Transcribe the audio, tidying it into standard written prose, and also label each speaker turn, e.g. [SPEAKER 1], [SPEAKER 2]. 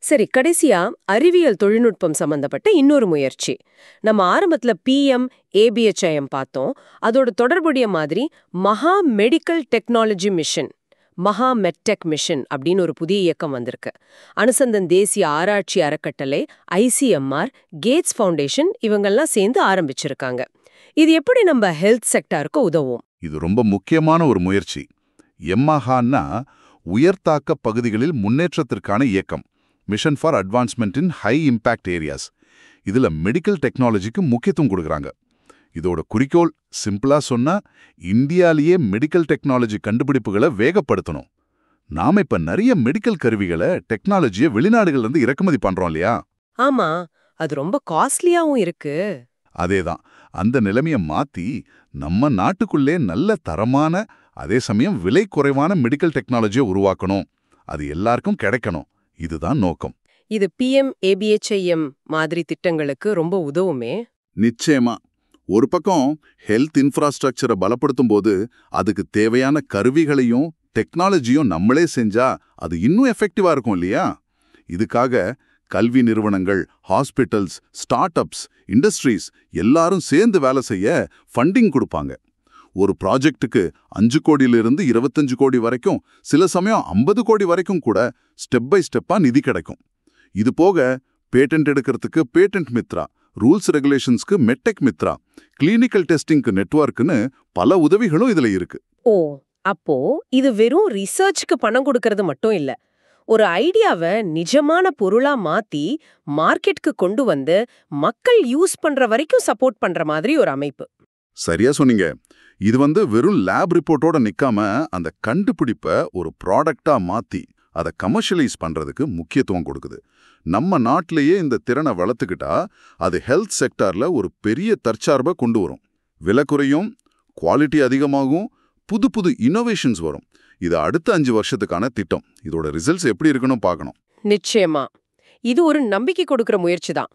[SPEAKER 1] சரி, கடைசியா அறிவியல் தொழில்நுட்பம் சம்பந்தப்பட்ட இன்னொரு முயற்சி. நம்ம ஆரம்பத்துல பிஎம் ஏபிஹெச்ஐஎம் பார்த்தோம். அதோட தொடர்புடைய மாதிரி மகா மெடிக்கல் டெக்னாலஜி மிஷன், மகா மெட்டெக் மிஷன் அப்படின்னு ஒரு புதிய இயக்கம் வந்திருக்கு. அனுசந்தன் தேசிய ஆராய்ச்சி அறக்கட்டளை, ஐசிஎம்ஆர், கேட்ஸ் ஃபவுண்டேஷன் இவங்கெல்லாம் சேர்ந்து ஆரம்பிச்சிருக்காங்க. இது எப்படி நம்ம ஹெல்த் செக்டாருக்கு உதவும்?
[SPEAKER 2] இது ரொம்ப முக்கியமான ஒரு முயற்சி. எம்மஹான்னா உயர்தாக்க பகுதிகளில் முன்னேற்றத்திற்கான இயக்கம், mission for advancement in high impact areas. இதுல மெடிக்கல் டெக்னாலஜிக்கு முக்கியத்துவம் கொடுக்கறாங்க. இதோட குறிக்கோள் சிம்பிளா சொன்னா, இந்தியாலேயே மெடிக்கல் டெக்னாலஜி கண்டுபிடிப்புகளை வேகப்படுத்தணும். நாம இப்ப நிறைய மெடிக்கல் கருவிகளை, டெக்னாலஜியை வெளிநாடுகள்ல இருந்து இறக்குமதி பண்றோம் இல்லையா?
[SPEAKER 1] ஆமா, அது ரொம்ப காஸ்ட்லியாவும் இருக்கு.
[SPEAKER 2] அதேதான். அந்த நிலைமைய மாத்தி நம்ம நாட்டுக்குள்ளே நல்ல தரமான, அதே சமயம் விலை குறைவான மெடிக்கல் டெக்னாலஜியை உருவாக்கணும். அது எல்லாருக்கும் கிடைக்கணும். இதுதான் நோக்கம்.
[SPEAKER 1] இது பிஎம் ஏபிஹெச்ஐஎம் மாதிரி திட்டங்களுக்கு ரொம்ப உதவுமே.
[SPEAKER 2] நிச்சயமா. ஒரு பக்கம் ஹெல்த் இன்ஃப்ராஸ்ட்ரக்சரை பலப்படுத்தும் போது அதுக்கு தேவையான கருவிகளையும் டெக்னாலஜியும் நம்மளே செஞ்சா அது இன்னும் எஃபெக்டிவா இருக்கும் இல்லையா? இதுக்காக கல்வி நிறுவனங்கள், ஹாஸ்பிட்டல்ஸ், ஸ்டார்ட் அப்ஸ், இண்டஸ்ட்ரீஸ் எல்லாரும் சேர்ந்து வேலை செய்ய ஃபண்டிங் கொடுப்பாங்க. ஒரு ப்ராஜெக்ட்டுக்கு 5 கோடியிலிருந்து 25 கோடி வரைக்கும், சில சமயம் 50 கோடி வரைக்கும் கூட ஸ்டெப் பை ஸ்டெப்பா நிதி கிடைக்கும். இது போக பேட்டன்ட் எடுக்கிறதுக்கு பேட்டன்ட் மித்ரா, ரூல்ஸ் ரெகுலேஷன்ஸ்க்கு மெட்டெக் மித்ரா, கிளினிக்கல் டெஸ்டிங்க்கு நெட்வொர்க்னு பல உதவிகளும் இதுல இருக்கு.
[SPEAKER 1] ஓ, அப்போ இது வெறும் ரிசர்ச்க்கு பணம் கொடுக்கறது மட்டும் இல்ல, ஒரு ஐடியாவை நிஜமான பொருளா மாத்தி மார்க்கெட்க்கு கொண்டு வந்து மக்கள் யூஸ் பண்ற வரைக்கும் சப்போர்ட் பண்ற மாதிரி ஒரு அமைப்பு.
[SPEAKER 2] சரியா சொன்னீங்க. இது வெறும் லேப் ரிப்போர்ட்டோட நிக்காம அந்த கண்டுபிடிப்பை ஒரு ப்ராடக்டா மாத்தி அதை கமர்ஷியலைஸ் பண்றதுக்கு முக்கியத்துவம் கொடுக்குது. நம்ம நாட்டிலேயே இந்த திறனை வளர்த்துக்கிட்டா அது ஹெல்த் செக்டார்ல ஒரு பெரிய தற்சார்பை கொண்டு வரும். விலை குறையும், குவாலிட்டி அதிகமாகும், புது புது இன்னோவேஷன்ஸ் வரும். இது அடுத்த 5 வருஷத்துக்கான திட்டம். இதோட ரிசல்ட்ஸ் எப்படி இருக்குன்னு பார்க்கணும்.
[SPEAKER 1] நிச்சயமா இது ஒரு நம்பிக்கை கொடுக்கிற முயற்சி தான்.